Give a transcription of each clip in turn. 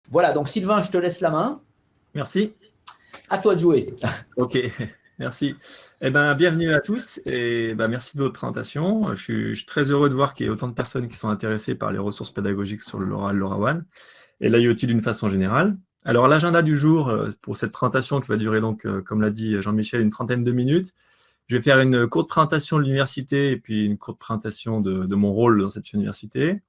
Voilà, donc Sylvain, je te laisse la main. Merci. À toi de jouer. Ok, merci. Eh ben, bienvenue à tous et merci de votre présentation. Je suis très heureux de voir qu'il y a autant de personnes qui sont intéressées par les ressources pédagogiques sur le LoRa et le LoRaWAN et l'IoT d'une façon générale. Alors, l'agenda du jour pour cette présentation qui va durer donc, comme l'a dit Jean-Michel, une trentaine de minutes. Je vais faire une courte présentation de l'université et puis une courte présentation de mon rôle dans cette université.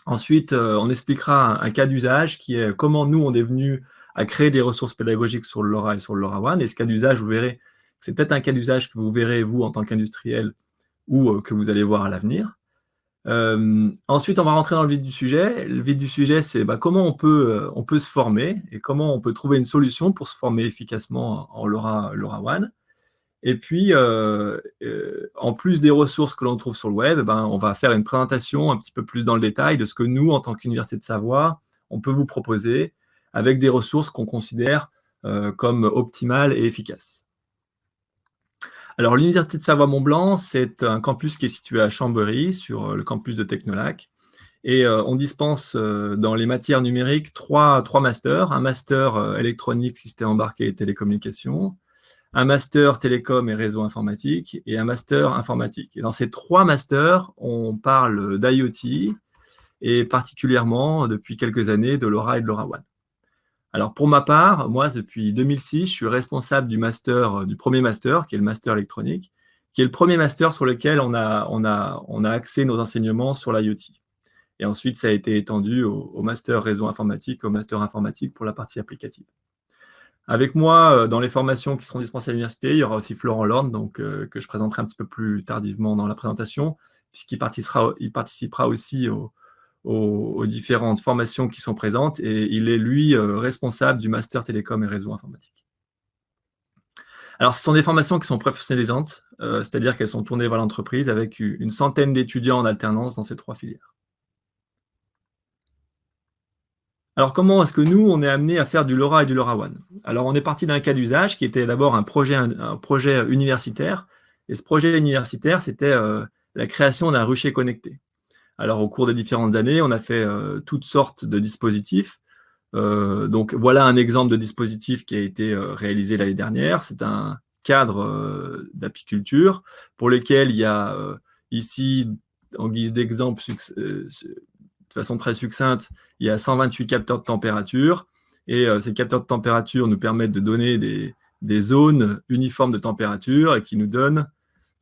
Ensuite, on expliquera un cas d'usage qui est comment nous, on est venu à créer des ressources pédagogiques sur le LoRa et sur le LoRaWAN. Et ce cas d'usage, vous verrez, c'est peut-être un cas d'usage que vous verrez, vous, en tant qu'industriel, ou que vous allez voir à l'avenir. Ensuite, on va rentrer dans le vif du sujet. Le vif du sujet, c'est comment on peut se former et comment on peut trouver une solution pour se former efficacement en LoRaWAN. Et puis, en plus des ressources que l'on trouve sur le web, on va faire une présentation un petit peu plus dans le détail de ce que nous, en tant qu'Université de Savoie, on peut vous proposer avec des ressources qu'on considère comme optimales et efficaces. Alors, l'Université de Savoie-Mont-Blanc, c'est un campus qui est situé à Chambéry, sur le campus de Technolac. Et on dispense dans les matières numériques trois masters. Un master électronique, système embarqué et télécommunications, un master télécom et réseau informatique et un master informatique. Et dans ces trois masters, on parle d'IoT et particulièrement, depuis quelques années, de LoRa et de LoRaWAN. Alors pour ma part, moi, depuis 2006, je suis responsable du premier master, qui est le master électronique, qui est le premier master sur lequel on a axé nos enseignements sur l'IoT. Et ensuite, ça a été étendu au master réseau informatique, au master informatique pour la partie applicative. Avec moi, dans les formations qui seront dispensées à l'université, il y aura aussi Florent Lorne, donc, que je présenterai un petit peu plus tardivement dans la présentation, puisqu'il participera aussi aux différentes formations qui sont présentes, et il est, lui, responsable du Master Télécom et Réseau Informatique. Alors, ce sont des formations qui sont professionnalisantes, c'est-à-dire qu'elles sont tournées vers l'entreprise, avec une centaine d'étudiants en alternance dans ces trois filières. Alors, comment est-ce que nous, on est amené à faire du LoRa et du LoRaWAN? Alors, on est parti d'un cas d'usage qui était d'abord un projet universitaire. Et ce projet universitaire, c'était la création d'un rucher connecté. Alors, au cours des différentes années, on a fait toutes sortes de dispositifs. Donc, voilà un exemple de dispositif qui a été réalisé l'année dernière. C'est un cadre d'apiculture pour lequel il y a ici, en guise d'exemple, de façon très succincte, il y a 128 capteurs de température, et ces capteurs de température nous permettent de donner des zones uniformes de température et qui nous donnent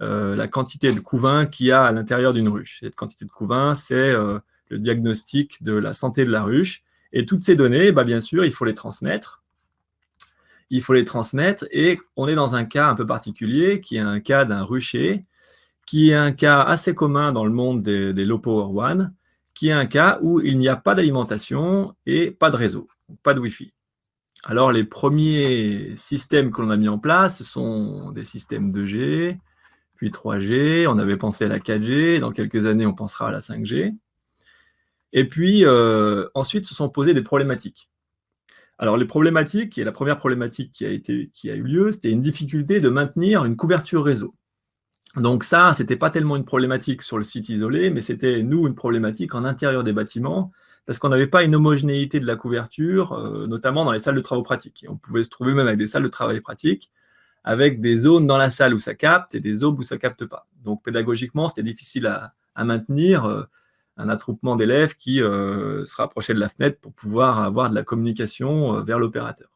la quantité de couvain qu'il y a à l'intérieur d'une ruche. Cette quantité de couvain, c'est le diagnostic de la santé de la ruche. Et toutes ces données, bien sûr, il faut les transmettre. Il faut les transmettre, et on est dans un cas un peu particulier, qui est un cas d'un rucher, qui est un cas assez commun dans le monde des low power WAN, qui est un cas où il n'y a pas d'alimentation et pas de réseau, pas de Wi-Fi. Alors, les premiers systèmes que l'on a mis en place, ce sont des systèmes 2G, puis 3G, on avait pensé à la 4G, dans quelques années, on pensera à la 5G. Et puis, ensuite, se sont posées des problématiques. Alors, les problématiques, et la première problématique qui a eu lieu, c'était une difficulté de maintenir une couverture réseau. Donc ça, ce n'était pas tellement une problématique sur le site isolé, mais c'était, nous, une problématique en intérieur des bâtiments, parce qu'on n'avait pas une homogénéité de la couverture, notamment dans les salles de travaux pratiques. Et on pouvait se trouver même avec des salles de travail pratiques, avec des zones dans la salle où ça capte et des zones où ça ne capte pas. Donc pédagogiquement, c'était difficile à maintenir un attroupement d'élèves qui se rapprochaient de la fenêtre pour pouvoir avoir de la communication vers l'opérateur.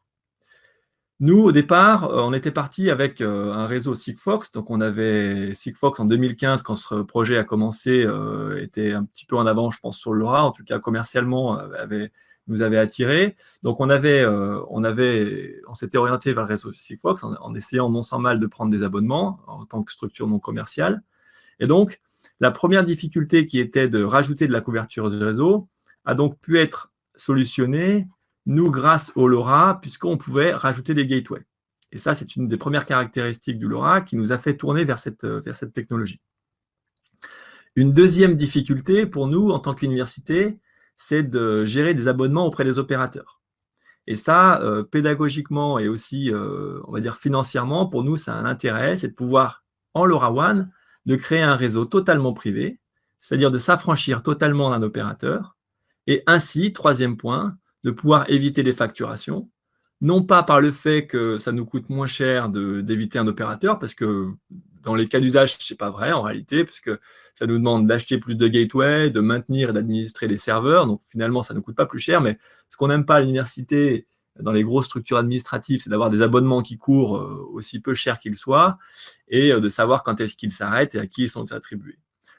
Nous, au départ, on était parti avec un réseau Sigfox. Donc, on avait Sigfox en 2015, quand ce projet a commencé, était un petit peu en avant, je pense, sur le LoRa. En tout cas, commercialement, nous avait attirés. Donc, on s'était orienté vers le réseau Sigfox en essayant non sans mal de prendre des abonnements en tant que structure non commerciale. Et donc, la première difficulté qui était de rajouter de la couverture du réseau a donc pu être solutionnée, nous, grâce au LoRa, puisqu'on pouvait rajouter des gateways. Et ça, c'est une des premières caractéristiques du LoRa qui nous a fait tourner vers cette technologie. Une deuxième difficulté pour nous, en tant qu'université, c'est de gérer des abonnements auprès des opérateurs. Et ça, pédagogiquement et aussi, on va dire financièrement, pour nous, ça a un intérêt, c'est de pouvoir, en LoRaWAN, de créer un réseau totalement privé, c'est-à-dire de s'affranchir totalement d'un opérateur, et ainsi, troisième point, de pouvoir éviter les facturations, non pas par le fait que ça nous coûte moins cher d'éviter un opérateur, parce que dans les cas d'usage, ce n'est pas vrai en réalité, parce que ça nous demande d'acheter plus de gateways, de maintenir et d'administrer les serveurs, donc finalement, ça ne nous coûte pas plus cher, mais ce qu'on n'aime pas à l'université, dans les grosses structures administratives, c'est d'avoir des abonnements qui courent aussi peu cher qu'ils soient, et de savoir quand est-ce qu'ils s'arrêtent et à qui ils sont attribués.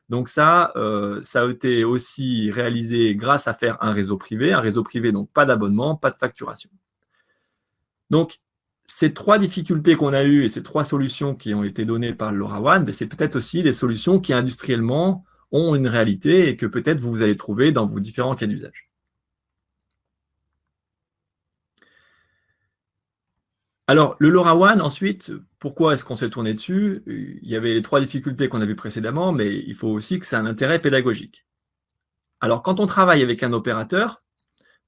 Donc ça a été aussi réalisé grâce à faire un réseau privé, donc pas d'abonnement, pas de facturation. Donc, ces trois difficultés qu'on a eues et ces trois solutions qui ont été données par le LoRaWAN, c'est peut-être aussi des solutions qui industriellement ont une réalité et que peut-être vous allez trouver dans vos différents cas d'usage. Alors, le LoRaWAN, ensuite, pourquoi est-ce qu'on s'est tourné dessus? Il y avait les trois difficultés qu'on a vues précédemment, mais il faut aussi que ça ait un intérêt pédagogique. Alors, quand on travaille avec un opérateur,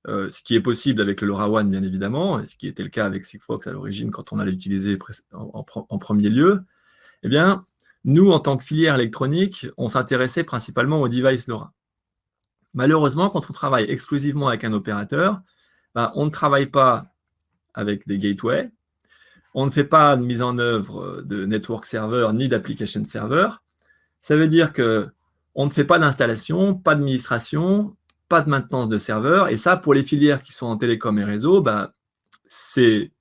ce qui est possible avec le LoRaWAN, bien évidemment, et ce qui était le cas avec Sigfox à l'origine quand on allait l'utiliser en premier lieu, eh bien, nous, en tant que filière électronique, on s'intéressait principalement aux devices LoRa. Malheureusement, quand on travaille exclusivement avec un opérateur, on ne travaille pas avec des gateways, on ne fait pas de mise en œuvre de network server ni d'application server. Ça veut dire qu'on ne fait pas d'installation, pas d'administration, pas de maintenance de serveurs. Et ça, pour les filières qui sont en télécom et réseau, c'est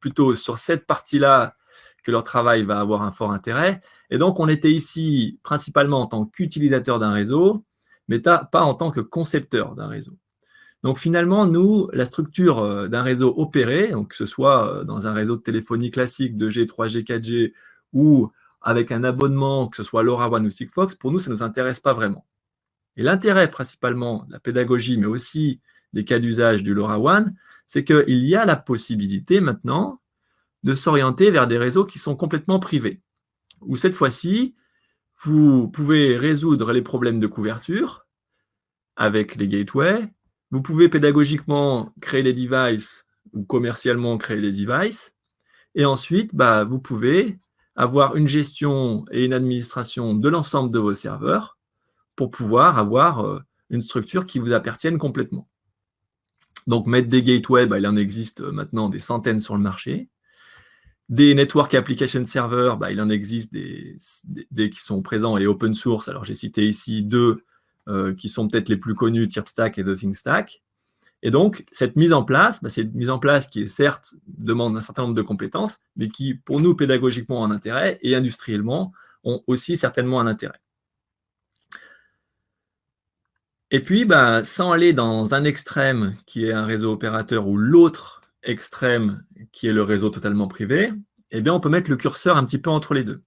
plutôt sur cette partie-là que leur travail va avoir un fort intérêt. Et donc, on était ici principalement en tant qu'utilisateur d'un réseau, mais pas en tant que concepteur d'un réseau. Donc, finalement, nous, la structure d'un réseau opéré, donc que ce soit dans un réseau de téléphonie classique 2G, 3G, 4G, ou avec un abonnement, que ce soit LoRaWAN ou Sigfox, pour nous, ça ne nous intéresse pas vraiment. Et l'intérêt principalement de la pédagogie, mais aussi des cas d'usage du LoRaWAN, c'est qu'il y a la possibilité maintenant de s'orienter vers des réseaux qui sont complètement privés, où cette fois-ci, vous pouvez résoudre les problèmes de couverture avec les gateways, vous pouvez pédagogiquement créer des devices ou commercialement créer des devices, et ensuite, vous pouvez avoir une gestion et une administration de l'ensemble de vos serveurs pour pouvoir avoir une structure qui vous appartienne complètement. Donc, mettre des gateways, il en existe maintenant des centaines sur le marché. Des network application servers, il en existe des qui sont présents et open source. Alors, j'ai cité ici deux qui sont peut-être les plus connus, Chirpstack et TheThingStack. Et donc, cette mise en place, c'est une mise en place qui, certes, demande un certain nombre de compétences, mais qui, pour nous, pédagogiquement, ont un intérêt et industriellement, ont aussi certainement un intérêt. Et puis, sans aller dans un extrême qui est un réseau opérateur ou l'autre extrême qui est le réseau totalement privé, on peut mettre le curseur un petit peu entre les deux.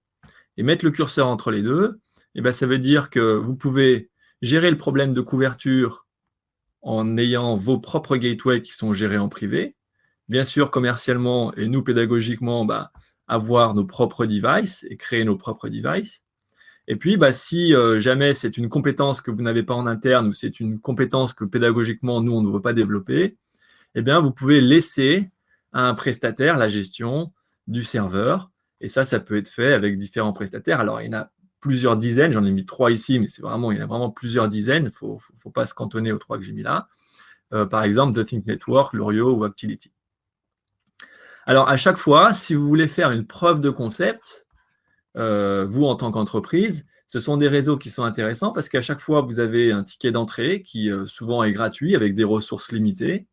Et mettre le curseur entre les deux, ça veut dire que vous pouvez gérer le problème de couverture en ayant vos propres gateways qui sont gérés en privé. Bien sûr, commercialement et nous, pédagogiquement, avoir nos propres devices et créer nos propres devices. Et puis, si jamais c'est une compétence que vous n'avez pas en interne ou c'est une compétence que pédagogiquement, nous, on ne veut pas développer, vous pouvez laisser à un prestataire la gestion du serveur. Et ça peut être fait avec différents prestataires. Alors, il y en a plusieurs dizaines. J'en ai mis 3 ici, mais il y en a vraiment plusieurs dizaines. Il ne faut pas se cantonner aux 3 que j'ai mis là. Par exemple, TheThink Network, Lurio ou Actility. Alors, à chaque fois, si vous voulez faire une preuve de concept, vous, en tant qu'entreprise, ce sont des réseaux qui sont intéressants parce qu'à chaque fois, vous avez un ticket d'entrée qui souvent est gratuit avec des ressources limitées,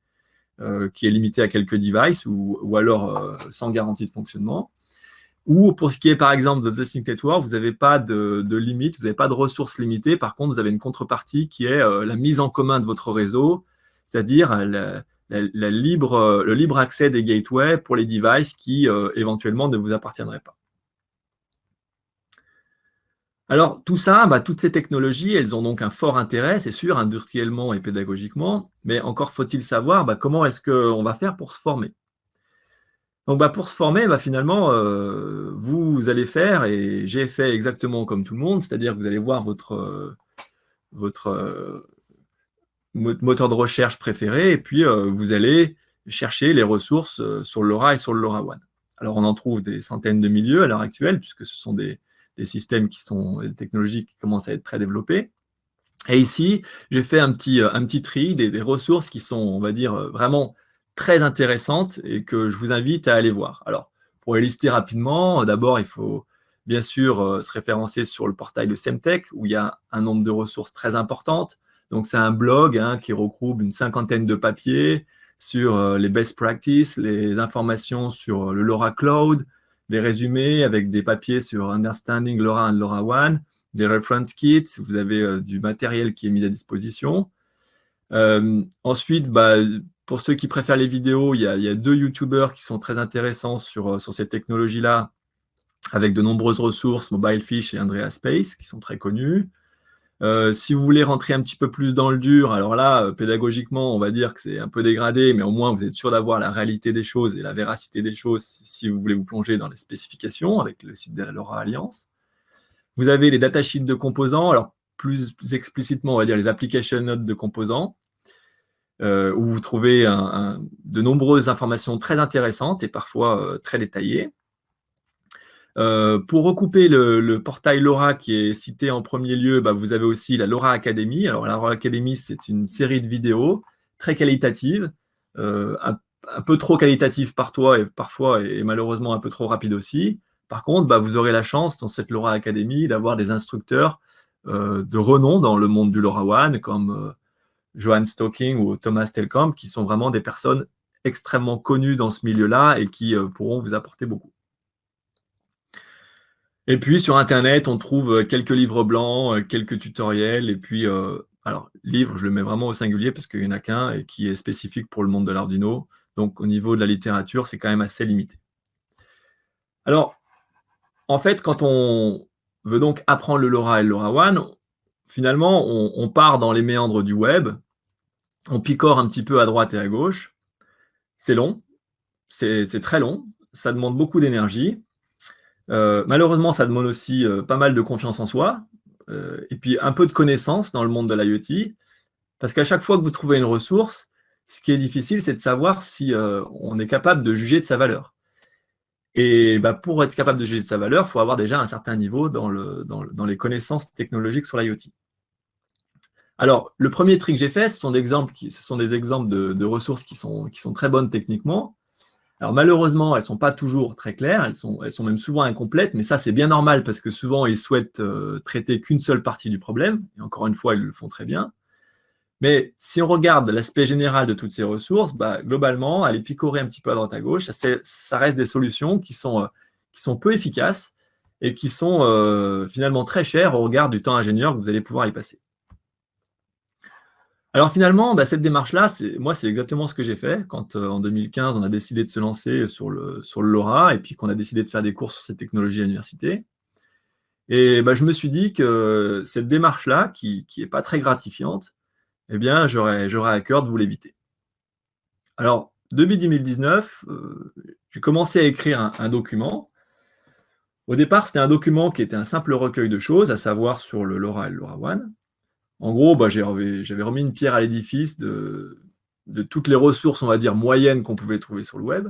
qui est limité à quelques devices ou alors sans garantie de fonctionnement. Ou pour ce qui est, par exemple, de TheThink Network, vous n'avez pas de limite, vous n'avez pas de ressources limitées. Par contre, vous avez une contrepartie qui est la mise en commun de votre réseau, c'est-à-dire le libre accès des gateways pour les devices qui, éventuellement, ne vous appartiendraient pas. Alors, tout ça, toutes ces technologies, elles ont donc un fort intérêt, c'est sûr, industriellement et pédagogiquement, mais encore faut-il savoir comment est-ce qu'on va faire pour se former. Donc, pour se former, finalement, vous allez faire, et j'ai fait exactement comme tout le monde, c'est-à-dire que vous allez voir votre moteur de recherche préféré, et puis vous allez chercher les ressources sur le LoRa et sur le LoRaWAN. Alors, on en trouve des centaines de milieux à l'heure actuelle, puisque ce sont des systèmes des technologies qui commencent à être très développées. Et ici, j'ai fait un petit tri des ressources qui sont, on va dire, vraiment très intéressantes et que je vous invite à aller voir. Alors, pour les lister rapidement, d'abord, il faut bien sûr se référencer sur le portail de Semtech, où il y a un nombre de ressources très importantes. Donc, c'est un blog qui regroupe une cinquantaine de papiers sur les best practices, les informations sur le LoRa Cloud, les résumés avec des papiers sur Understanding LoRa and LoRaWAN, des reference kits, vous avez du matériel qui est mis à disposition. Ensuite, pour ceux qui préfèrent les vidéos, il y a 2 YouTubers qui sont très intéressants sur cette technologie-là, avec de nombreuses ressources, Mobilefish et Andrea Space, qui sont très connus. Si vous voulez rentrer un petit peu plus dans le dur, alors là, pédagogiquement, on va dire que c'est un peu dégradé, mais au moins vous êtes sûr d'avoir la réalité des choses et la véracité des choses si vous voulez vous plonger dans les spécifications avec le site de la LoRa Alliance. Vous avez les datasheets de composants, alors plus explicitement, on va dire les application notes de composants, où vous trouvez de nombreuses informations très intéressantes et parfois très détaillées. Pour recouper le portail LoRa qui est cité en premier lieu, vous avez aussi la LoRa Academy. Alors, la LoRa Academy, c'est une série de vidéos très qualitatives, un peu trop qualitatives parfois et malheureusement un peu trop rapides aussi. Par contre, vous aurez la chance dans cette LoRa Academy d'avoir des instructeurs de renom dans le monde du LoRaWAN, comme Johan Stocking ou Thomas Telkamp, qui sont vraiment des personnes extrêmement connues dans ce milieu-là et qui pourront vous apporter beaucoup. Et puis, sur Internet, on trouve quelques livres blancs, quelques tutoriels, et puis, alors, livre, je le mets vraiment au singulier parce qu'il n'y en a qu'un et qui est spécifique pour le monde de l'Arduino. Donc, au niveau de la littérature, c'est quand même assez limité. Alors, en fait, quand on veut donc apprendre le LoRa et le LoRaWAN, finalement, on part dans les méandres du web, on picore un petit peu à droite et à gauche. C'est long, c'est très long, ça demande beaucoup d'énergie. Malheureusement, ça demande aussi pas mal de confiance en soi, et puis un peu de connaissance dans le monde de l'IoT, parce qu'à chaque fois que vous trouvez une ressource, ce qui est difficile, c'est de savoir si on est capable de juger de sa valeur. Et pour être capable de juger de sa valeur, il faut avoir déjà un certain niveau dans les connaissances technologiques sur l'IoT. Alors, le premier tri que j'ai fait, ce sont des exemples de ressources qui sont très bonnes techniquement. Alors malheureusement, elles ne sont pas toujours très claires, elles sont même souvent incomplètes, mais ça c'est bien normal parce que souvent ils souhaitent traiter qu'une seule partie du problème, et encore une fois, ils le font très bien. Mais si on regarde l'aspect général de toutes ces ressources, globalement, aller picorer un petit peu à droite à gauche, ça reste des solutions qui sont peu efficaces et qui sont finalement très chères au regard du temps ingénieur que vous allez pouvoir y passer. Alors finalement, cette démarche-là, moi, c'est exactement ce que j'ai fait quand, en 2015, on a décidé de se lancer sur le LoRa et puis qu'on a décidé de faire des cours sur cette technologie à l'université. Et je me suis dit que cette démarche-là, qui n'est pas très gratifiante, eh bien, j'aurais à cœur de vous l'éviter. Alors, depuis 2019, j'ai commencé à écrire un document. Au départ, c'était un document qui était un simple recueil de choses, à savoir sur le LoRa et le LoRaWAN. En gros, j'avais remis une pierre à l'édifice de toutes les ressources, on va dire, moyennes qu'on pouvait trouver sur le web.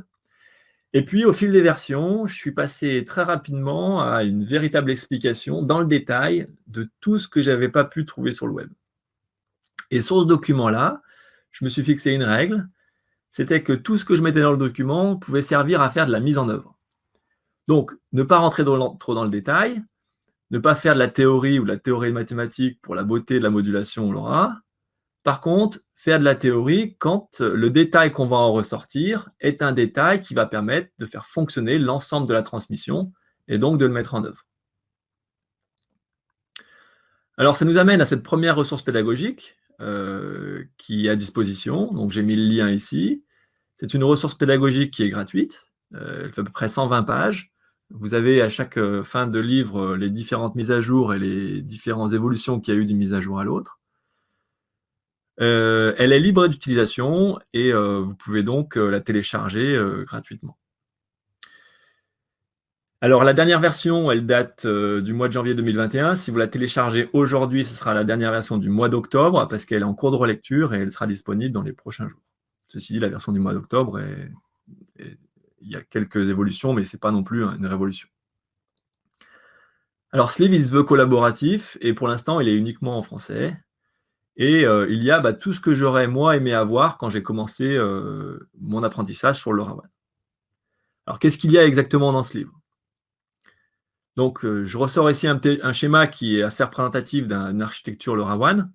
Et puis, au fil des versions, je suis passé très rapidement à une véritable explication dans le détail de tout ce que je n'avais pas pu trouver sur le web. Et sur ce document-là, je me suis fixé une règle, c'était que tout ce que je mettais dans le document pouvait servir à faire de la mise en œuvre. Donc, ne pas rentrer trop dans le détail, ne pas faire de la théorie ou de la théorie mathématique pour la beauté de la modulation, on l'aura. Par contre, faire de la théorie quand le détail qu'on va en ressortir est un détail qui va permettre de faire fonctionner l'ensemble de la transmission et donc de le mettre en œuvre. Alors, ça nous amène à cette première ressource pédagogique qui est à disposition. Donc, j'ai mis le lien ici. C'est une ressource pédagogique qui est gratuite. Elle fait à peu près 120 pages. Vous avez à chaque fin de livre les différentes mises à jour et les différentes évolutions qu'il y a eu d'une mise à jour à l'autre. Elle est libre d'utilisation et vous pouvez donc la télécharger gratuitement. Alors, la dernière version, elle date du mois de janvier 2021. Si vous la téléchargez aujourd'hui, ce sera la dernière version du mois d'octobre parce qu'elle est en cours de relecture et elle sera disponible dans les prochains jours. Ceci dit, la version du mois d'octobre, il y a quelques évolutions, mais ce n'est pas non plus une révolution. Alors, Sleeve, il se veut collaboratif et pour l'instant, il est uniquement en français. Et il y a tout ce que j'aurais, moi, aimé avoir quand j'ai commencé mon apprentissage sur le LoRaWAN. Alors, qu'est-ce qu'il y a exactement dans ce livre? Donc, je ressors ici un schéma qui est assez représentatif d'une architecture LoRaWAN.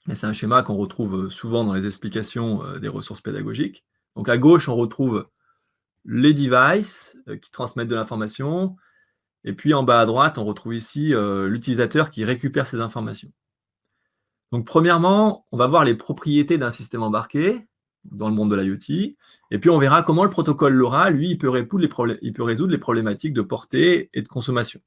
Et c'est un schéma qu'on retrouve souvent dans les explications des ressources pédagogiques. Donc, à gauche, on retrouve les devices qui transmettent de l'information. Et puis, en bas à droite, on retrouve ici l'utilisateur qui récupère ces informations. Donc, premièrement, on va voir les propriétés d'un système embarqué dans le monde de l'IoT. Et puis, on verra comment le protocole LoRa, lui, il peut résoudre les problématiques de portée et de consommation.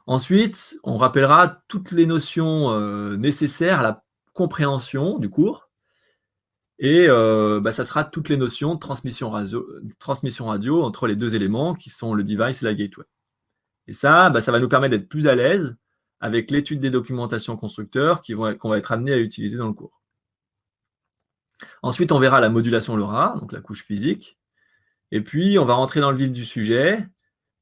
Ensuite, on rappellera toutes les notions nécessaires à la compréhension du cours. Et ça sera toutes les notions de transmission radio entre les deux éléments qui sont le device et la gateway. Et ça, ça va nous permettre d'être plus à l'aise avec l'étude des documentations constructeurs qu'on va être amené à utiliser dans le cours. Ensuite, on verra la modulation LoRa, donc la couche physique. Et puis, on va rentrer dans le vif du sujet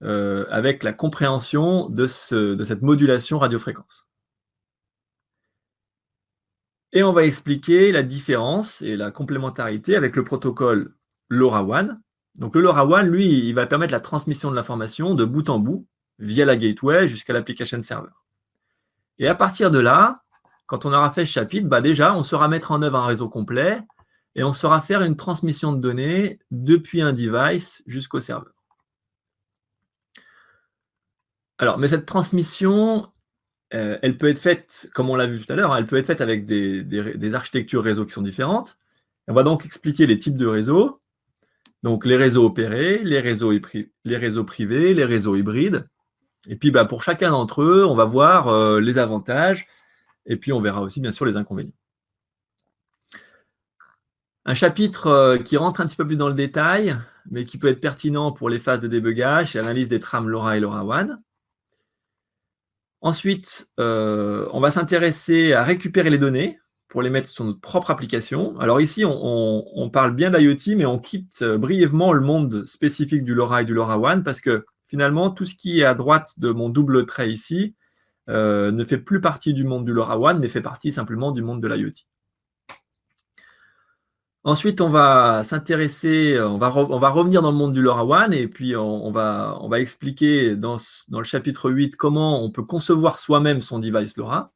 avec la compréhension de cette modulation radiofréquence. Et on va expliquer la différence et la complémentarité avec le protocole LoRaWAN. Donc le LoRaWAN, lui, il va permettre la transmission de l'information de bout en bout, via la gateway jusqu'à l'application server. Et à partir de là, quand on aura fait ce chapitre, déjà, on saura mettre en œuvre un réseau complet et on saura faire une transmission de données depuis un device jusqu'au serveur. Alors, mais cette transmission, elle peut être faite, comme on l'a vu tout à l'heure, elle peut être faite avec des architectures réseau qui sont différentes. On va donc expliquer les types de réseaux. Donc, les réseaux opérés, les réseaux privés, les réseaux hybrides. Et puis, pour chacun d'entre eux, on va voir les avantages. Et puis, on verra aussi, bien sûr, les inconvénients. Un chapitre qui rentre un petit peu plus dans le détail, mais qui peut être pertinent pour les phases de débugage, c'est l'analyse des trames LoRa et LoRaWAN. Ensuite, on va s'intéresser à récupérer les données pour les mettre sur notre propre application. Alors ici, on parle bien d'IoT, mais on quitte brièvement le monde spécifique du LoRa et du LoRaWAN parce que finalement, tout ce qui est à droite de mon double trait ici ne fait plus partie du monde du LoRaWAN, mais fait partie simplement du monde de l'IoT. Ensuite, on va s'intéresser, on va revenir dans le monde du LoRaWAN et puis on va expliquer dans le chapitre 8 comment on peut concevoir soi-même son device LoRa.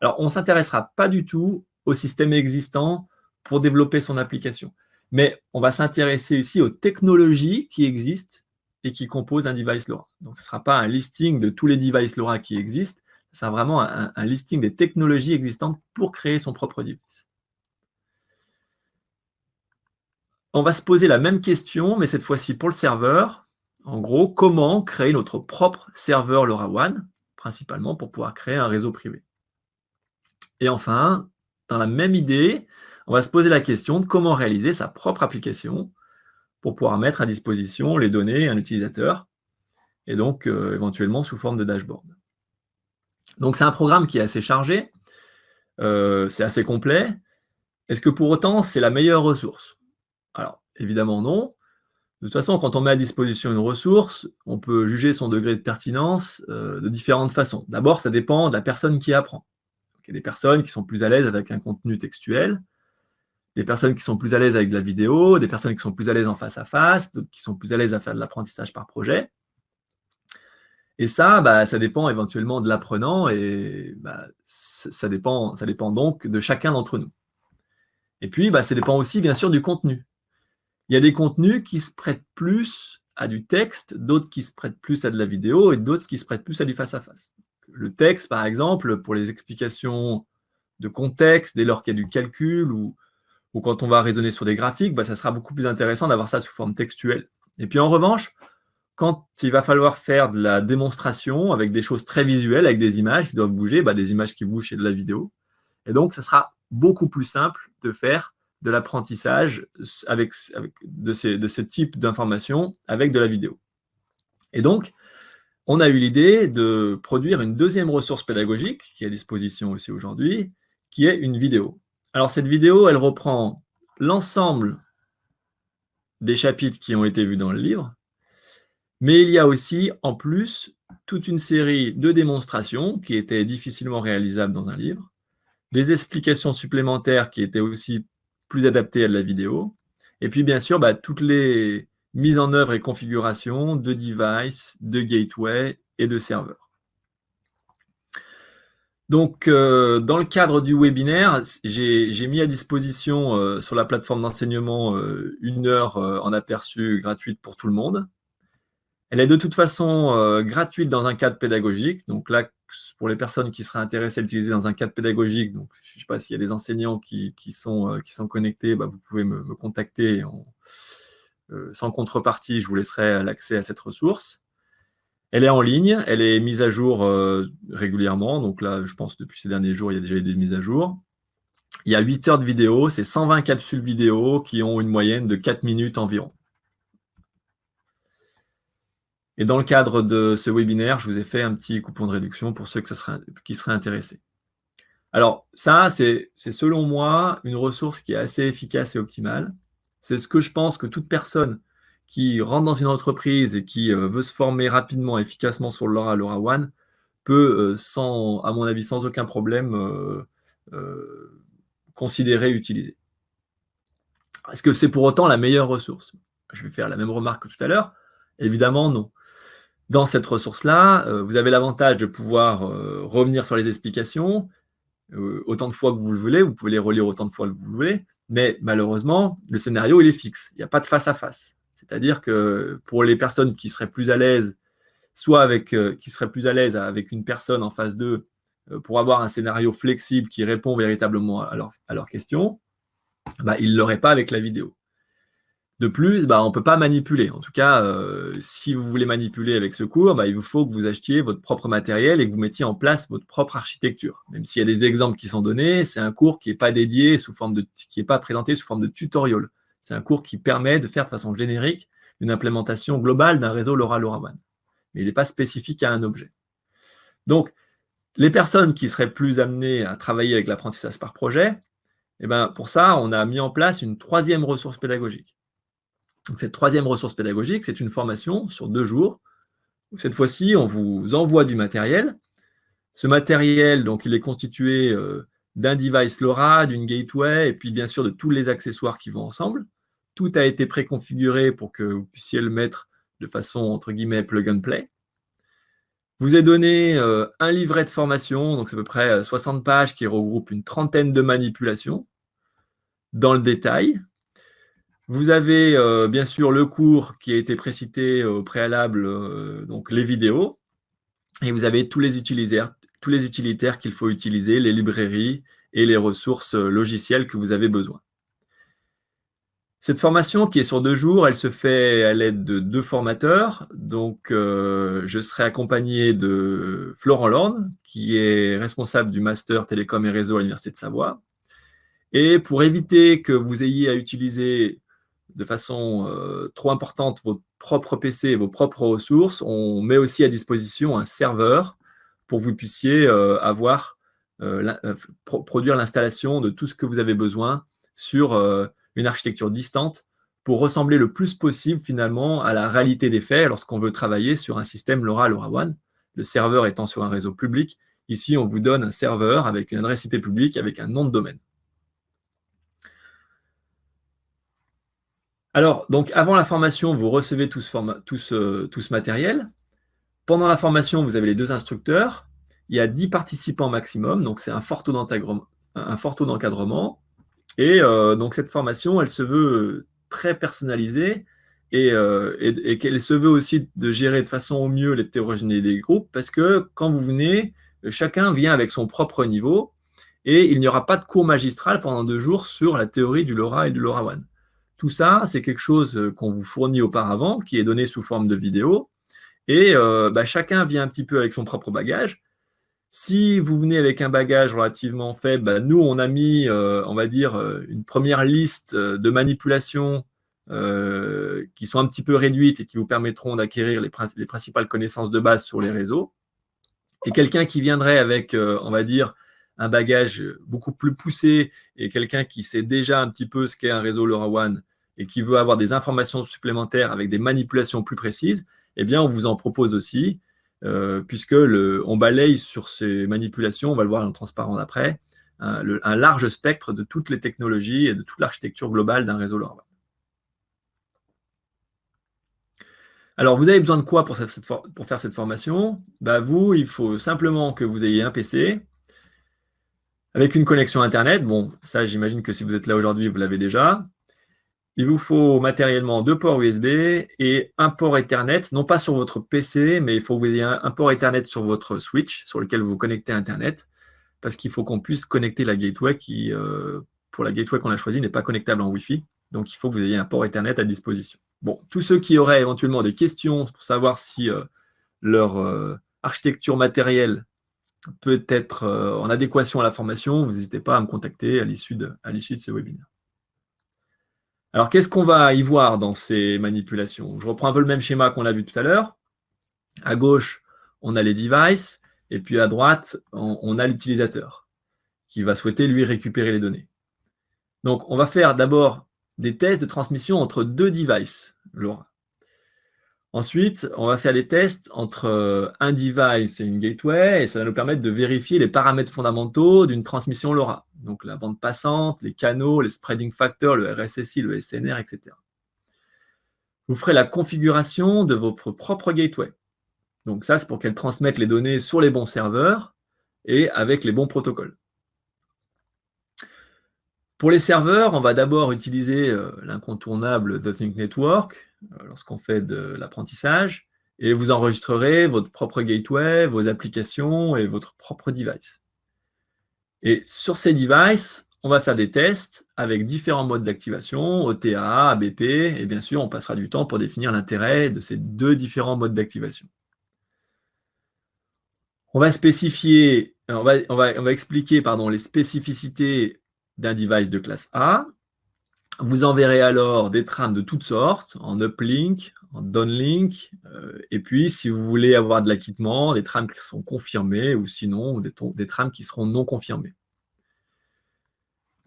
Alors, on ne s'intéressera pas du tout au système existant pour développer son application, mais on va s'intéresser ici aux technologies qui existent et qui composent un device LoRa. Donc, ce ne sera pas un listing de tous les devices LoRa qui existent, ce sera vraiment un listing des technologies existantes pour créer son propre device. On va se poser la même question, mais cette fois-ci pour le serveur. En gros, comment créer notre propre serveur LoRaWAN, principalement pour pouvoir créer un réseau privé. Et enfin, dans la même idée, on va se poser la question de comment réaliser sa propre application pour pouvoir mettre à disposition les données à un utilisateur, et donc éventuellement sous forme de dashboard. Donc c'est un programme qui est assez chargé, c'est assez complet. Est-ce que pour autant, c'est la meilleure ressource? Alors, évidemment non. De toute façon, quand on met à disposition une ressource, on peut juger son degré de pertinence de différentes façons. D'abord, ça dépend de la personne qui apprend. Donc, il y a des personnes qui sont plus à l'aise avec un contenu textuel, des personnes qui sont plus à l'aise avec de la vidéo, des personnes qui sont plus à l'aise en face-à-face, d'autres qui sont plus à l'aise à faire de l'apprentissage par projet. Et ça, ça dépend éventuellement de l'apprenant et ça dépend donc de chacun d'entre nous. Et puis, ça dépend aussi, bien sûr, du contenu. Il y a des contenus qui se prêtent plus à du texte, d'autres qui se prêtent plus à de la vidéo et d'autres qui se prêtent plus à du face-à-face. Le texte, par exemple, pour les explications de contexte, dès lors qu'il y a du calcul ou quand on va raisonner sur des graphiques, ça sera beaucoup plus intéressant d'avoir ça sous forme textuelle. Et puis en revanche, quand il va falloir faire de la démonstration avec des choses très visuelles, avec des images qui doivent bouger, des images qui bougent, c'est de la vidéo. Et donc, ça sera beaucoup plus simple de faire de l'apprentissage de ce type d'information avec de la vidéo. Et donc, on a eu l'idée de produire une deuxième ressource pédagogique qui est à disposition aussi aujourd'hui, qui est une vidéo. Alors, cette vidéo, elle reprend l'ensemble des chapitres qui ont été vus dans le livre, mais il y a aussi, en plus, toute une série de démonstrations qui étaient difficilement réalisables dans un livre, des explications supplémentaires qui étaient aussi plus adaptées à de la vidéo, et puis bien sûr, toutes les mises en œuvre et configurations de devices, de gateway et de serveurs. Donc, dans le cadre du webinaire, j'ai mis à disposition sur la plateforme d'enseignement 1 heure en aperçu gratuite pour tout le monde. Elle est de toute façon gratuite dans un cadre pédagogique. Donc là, pour les personnes qui seraient intéressées à l'utiliser dans un cadre pédagogique, donc je ne sais pas s'il y a des enseignants qui sont connectés, vous pouvez me contacter sans contrepartie, je vous laisserai l'accès à cette ressource. Elle est en ligne, elle est mise à jour régulièrement. Donc là, je pense que depuis ces derniers jours, il y a déjà eu des mises à jour. Il y a 8 heures de vidéo, c'est 120 capsules vidéo qui ont une moyenne de 4 minutes environ. Et dans le cadre de ce webinaire, je vous ai fait un petit coupon de réduction pour ceux qui seraient intéressés. Alors ça, c'est selon moi une ressource qui est assez efficace et optimale. C'est ce que je pense que toute personne qui rentre dans une entreprise et qui veut se former rapidement et efficacement sur LoRa, LoRaWAN, peut, à mon avis, sans aucun problème, considérer et utiliser. Est-ce que c'est pour autant la meilleure ressource? Je vais faire la même remarque que tout à l'heure. Évidemment, non. Dans cette ressource-là, vous avez l'avantage de pouvoir revenir sur les explications autant de fois que vous le voulez. Vous pouvez les relire autant de fois que vous le voulez. Mais malheureusement, le scénario, il est fixe. Il n'y a pas de face-à-face. C'est-à-dire que pour les personnes qui seraient plus à l'aise, soit avec une personne en face d'eux pour avoir un scénario flexible qui répond véritablement à leurs questions, ils ne l'auraient pas avec la vidéo. De plus, on ne peut pas manipuler. En tout cas, si vous voulez manipuler avec ce cours, il vous faut que vous achetiez votre propre matériel et que vous mettiez en place votre propre architecture. Même s'il y a des exemples qui sont donnés, c'est un cours qui n'est pas dédié qui n'est pas présenté sous forme de tutoriel. C'est un cours qui permet de faire de façon générique une implémentation globale d'un réseau LoRa LoRaWAN. Mais il n'est pas spécifique à un objet. Donc, les personnes qui seraient plus amenées à travailler avec l'apprentissage par projet, pour ça, on a mis en place une 3e ressource pédagogique. Donc, cette 3e ressource pédagogique, c'est une formation sur 2 jours. Cette fois-ci, on vous envoie du matériel. Ce matériel, donc, il est constitué d'un device LoRa, d'une gateway, et puis bien sûr de tous les accessoires qui vont ensemble. Tout a été préconfiguré pour que vous puissiez le mettre de façon, entre guillemets, plug and play. Vous est donné un livret de formation, donc c'est à peu près 60 pages qui regroupe une trentaine de manipulations dans le détail. Vous avez bien sûr le cours qui a été précité au préalable, donc les vidéos, et vous avez tous les utilitaires qu'il faut utiliser, les librairies et les ressources logicielles que vous avez besoin. Cette formation qui est sur 2 jours, elle se fait à l'aide de 2 formateurs. Donc, je serai accompagné de Florent Lorne, qui est responsable du Master Télécom et Réseau à l'Université de Savoie. Et pour éviter que vous ayez à utiliser de façon trop importante votre propre PC et vos propres ressources, on met aussi à disposition un serveur pour que vous puissiez produire l'installation de tout ce que vous avez besoin sur une architecture distante pour ressembler le plus possible finalement à la réalité des faits lorsqu'on veut travailler sur un système LoRa LoRaWAN, le serveur étant sur un réseau public. Ici, on vous donne un serveur avec une adresse IP publique, avec un nom de domaine. Alors, donc, avant la formation, vous recevez tout ce matériel. Pendant la formation, vous avez les 2 instructeurs. Il y a 10 participants maximum, donc c'est un fort taux d'encadrement. Et donc, cette formation, elle se veut très personnalisée et qu'elle se veut aussi de gérer de façon au mieux l'hétérogénéité des groupes, parce que quand vous venez, chacun vient avec son propre niveau et il n'y aura pas de cours magistral pendant 2 jours sur la théorie du LoRa et du LoRaWAN. Tout ça, c'est quelque chose qu'on vous fournit auparavant, qui est donné sous forme de vidéo. Et chacun vient un petit peu avec son propre bagage. Si vous venez avec un bagage relativement faible, nous, on a mis, on va dire, une première liste de manipulations qui sont un petit peu réduites et qui vous permettront d'acquérir les principales connaissances de base sur les réseaux. Et quelqu'un qui viendrait avec, on va dire, un bagage beaucoup plus poussé et quelqu'un qui sait déjà un petit peu ce qu'est un réseau LoRaWAN et qui veut avoir des informations supplémentaires avec des manipulations plus précises, eh bien, on vous en propose aussi, puisque on balaye sur ces manipulations, on va le voir dans le transparent d'après, un large spectre de toutes les technologies et de toute l'architecture globale d'un réseau LoRaWAN. Alors, vous avez besoin de quoi pour faire cette formation? Vous, il faut simplement que vous ayez un PC avec une connexion Internet. Bon, ça, j'imagine que si vous êtes là aujourd'hui, vous l'avez déjà. Il vous faut matériellement 2 ports USB et un port Ethernet, non pas sur votre PC, mais il faut que vous ayez un port Ethernet sur votre switch, sur lequel vous vous connectez à Internet, parce qu'il faut qu'on puisse connecter la gateway qui, pour la gateway qu'on a choisie, n'est pas connectable en Wi-Fi. Donc, il faut que vous ayez un port Ethernet à disposition. Bon, tous ceux qui auraient éventuellement des questions pour savoir si leur architecture matérielle peut être en adéquation à la formation, vous n'hésitez pas à me contacter à l'issue de ce webinaire. Alors, qu'est-ce qu'on va y voir dans ces manipulations? Je reprends un peu le même schéma qu'on a vu tout à l'heure. À gauche, on a les devices, et puis à droite, on a l'utilisateur qui va souhaiter, lui, récupérer les données. Donc, on va faire d'abord des tests de transmission entre 2 devices LoRa. Ensuite, on va faire des tests entre un device et une gateway, et ça va nous permettre de vérifier les paramètres fondamentaux d'une transmission LoRa. Donc, la bande passante, les canaux, les spreading factors, le RSSI, le SNR, etc. Vous ferez la configuration de votre propre gateway. Donc, ça, c'est pour qu'elle transmette les données sur les bons serveurs et avec les bons protocoles. Pour les serveurs, on va d'abord utiliser l'incontournable The Think Network lorsqu'on fait de l'apprentissage, et vous enregistrerez votre propre gateway, vos applications et votre propre device. Et sur ces devices, on va faire des tests avec différents modes d'activation, OTA, ABP, et bien sûr, on passera du temps pour définir l'intérêt de ces 2 différents modes d'activation. On va spécifier, on va expliquer les spécificités d'un device de classe A. Vous enverrez alors des trames de toutes sortes, en uplink, en downlink, et puis si vous voulez avoir de l'acquittement, des trames qui sont confirmées, ou sinon des trames qui seront non confirmées.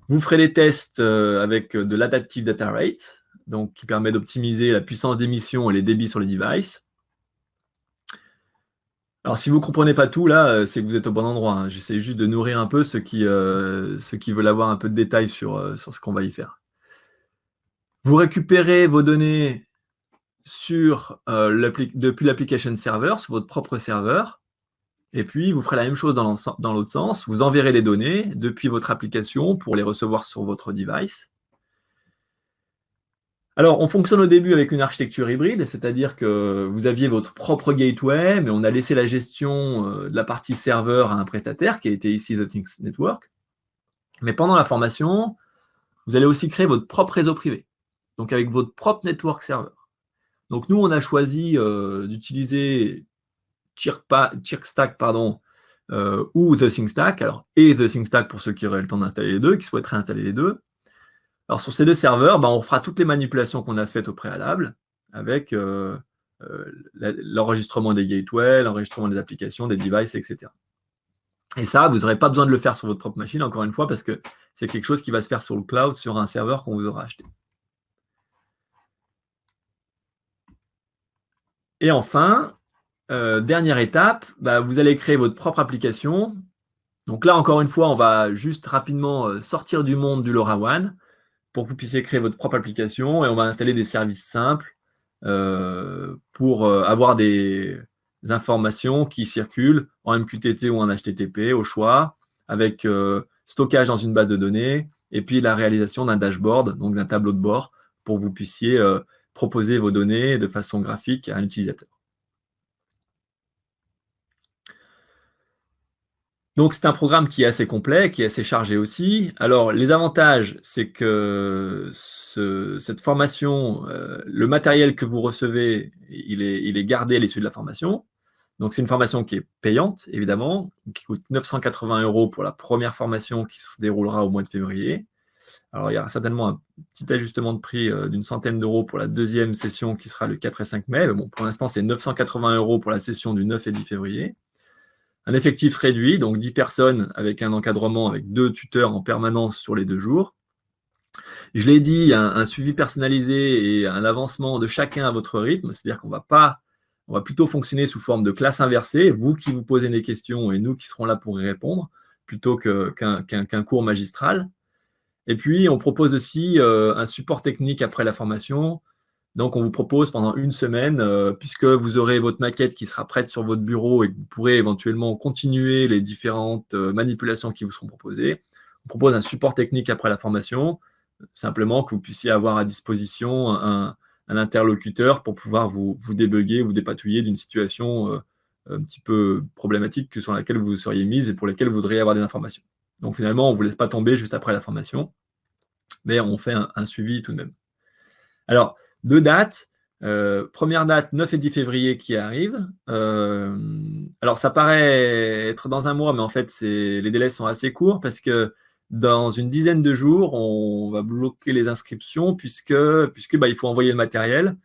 Vous ferez des tests avec de l'adaptive data rate, donc qui permet d'optimiser la puissance d'émission et les débits sur les devices. Alors, si vous ne comprenez pas tout, là, c'est que vous êtes au bon endroit, hein. J'essaie juste de nourrir un peu ceux qui veulent avoir un peu de détails sur ce qu'on va y faire. Vous récupérez vos données depuis l'application server, sur votre propre serveur, et puis vous ferez la même chose dans l'autre sens. Vous enverrez des données depuis votre application pour les recevoir sur votre device. Alors, on fonctionne au début avec une architecture hybride, c'est-à-dire que vous aviez votre propre gateway, mais on a laissé la gestion de la partie serveur à un prestataire, qui a été ici The Think Network. Mais pendant la formation, vous allez aussi créer votre propre réseau privé, donc avec votre propre network serveur. Donc, nous, on a choisi d'utiliser ChirkStack ou The Think Stack, et The Think Stack pour ceux qui auraient le temps d'installer les deux, qui souhaiteraient installer les deux. Alors, sur ces 2 serveurs, on fera toutes les manipulations qu'on a faites au préalable avec l'enregistrement des gateways, l'enregistrement des applications, des devices, etc. Et ça, vous n'aurez pas besoin de le faire sur votre propre machine, encore une fois, parce que c'est quelque chose qui va se faire sur le cloud, sur un serveur qu'on vous aura acheté. Et enfin, dernière étape, vous allez créer votre propre application. Donc là, encore une fois, on va juste rapidement sortir du monde du LoRaWAN pour que vous puissiez créer votre propre application, et on va installer des services simples pour avoir des informations qui circulent en MQTT ou en HTTP au choix, avec stockage dans une base de données, et puis la réalisation d'un dashboard, donc d'un tableau de bord, pour que vous puissiez proposer vos données de façon graphique à un utilisateur. Donc, c'est un programme qui est assez complet, qui est assez chargé aussi. Alors, les avantages, c'est que cette formation, le matériel que vous recevez, il est gardé à l'issue de la formation. Donc, c'est une formation qui est payante, évidemment, qui coûte 980 € pour la première formation qui se déroulera au mois de février. Alors, il y aura certainement un petit ajustement de prix d'une centaine d'euros pour la deuxième session qui sera le 4 et 5 mai. Mais bon, pour l'instant, c'est 980 € pour la session du 9 et 10 février. Un effectif réduit, donc 10 personnes avec un encadrement avec 2 tuteurs en permanence sur les 2 jours. Je l'ai dit, un suivi personnalisé et un avancement de chacun à votre rythme, c'est-à-dire qu'on va plutôt fonctionner sous forme de classe inversée, vous qui vous posez des questions et nous qui serons là pour y répondre. plutôt qu'un cours magistral. Et puis, on propose aussi un support technique après la formation. Donc, on vous propose pendant une semaine, puisque vous aurez votre maquette qui sera prête sur votre bureau et que vous pourrez éventuellement continuer les différentes manipulations qui vous seront proposées. On propose un support technique après la formation, simplement que vous puissiez avoir à disposition un interlocuteur pour pouvoir vous débugger, vous dépatouiller d'une situation un petit peu problématique sur laquelle vous seriez mise et pour laquelle vous voudriez avoir des informations. Donc, finalement, on ne vous laisse pas tomber juste après la formation, mais on fait un suivi tout de même. Alors, 2 dates. Première date, 9 et 10 février qui arrive. Alors, ça paraît être dans un mois, mais en fait, les délais sont assez courts parce que dans une dizaine de jours, on va bloquer les inscriptions puisque il faut envoyer le matériel.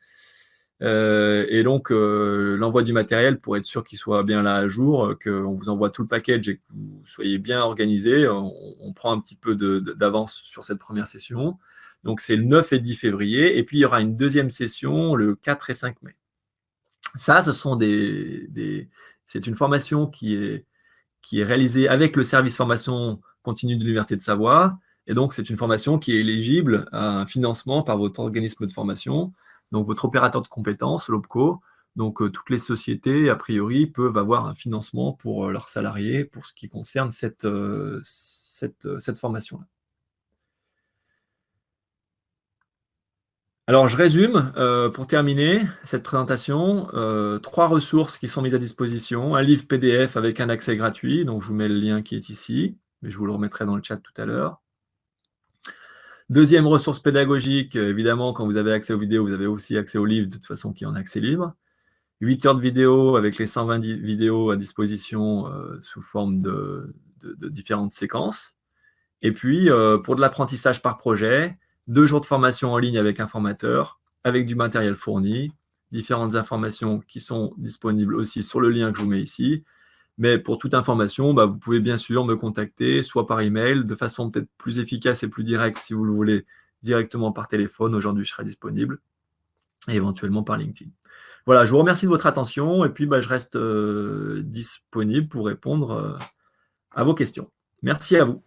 Et donc, l'envoi du matériel, pour être sûr qu'il soit bien là à jour, qu'on vous envoie tout le package et que vous soyez bien organisé, on prend un petit peu d'avance sur cette première session. Donc, c'est le 9 et 10 février. Et puis, il y aura une deuxième session le 4 et 5 mai. Ça, ce sont c'est une formation qui est réalisée avec le service formation continue de l'Université de Savoie. Et donc, c'est une formation qui est éligible à un financement par votre organisme de formation, donc votre opérateur de compétences, l'OPCO. Donc, toutes les sociétés, a priori, peuvent avoir un financement pour leurs salariés pour ce qui concerne cette formation-là. Alors, je résume pour terminer cette présentation. 3 ressources qui sont mises à disposition. Un livre PDF avec un accès gratuit, donc je vous mets le lien qui est ici, mais je vous le remettrai dans le chat tout à l'heure. Deuxième ressource pédagogique, évidemment, quand vous avez accès aux vidéos, vous avez aussi accès aux livres, de toute façon, qui est en accès libre. 8 heures de vidéo avec les 120 vidéos à disposition sous forme de différentes séquences. Et puis, pour de l'apprentissage par projet, 2 jours de formation en ligne avec un formateur, avec du matériel fourni, différentes informations qui sont disponibles aussi sur le lien que je vous mets ici. Mais pour toute information, vous pouvez bien sûr me contacter, soit par email, de façon peut-être plus efficace et plus directe si vous le voulez, directement par téléphone. Aujourd'hui, je serai disponible, et éventuellement par LinkedIn. Voilà, je vous remercie de votre attention, et puis je reste disponible pour répondre à vos questions. Merci à vous.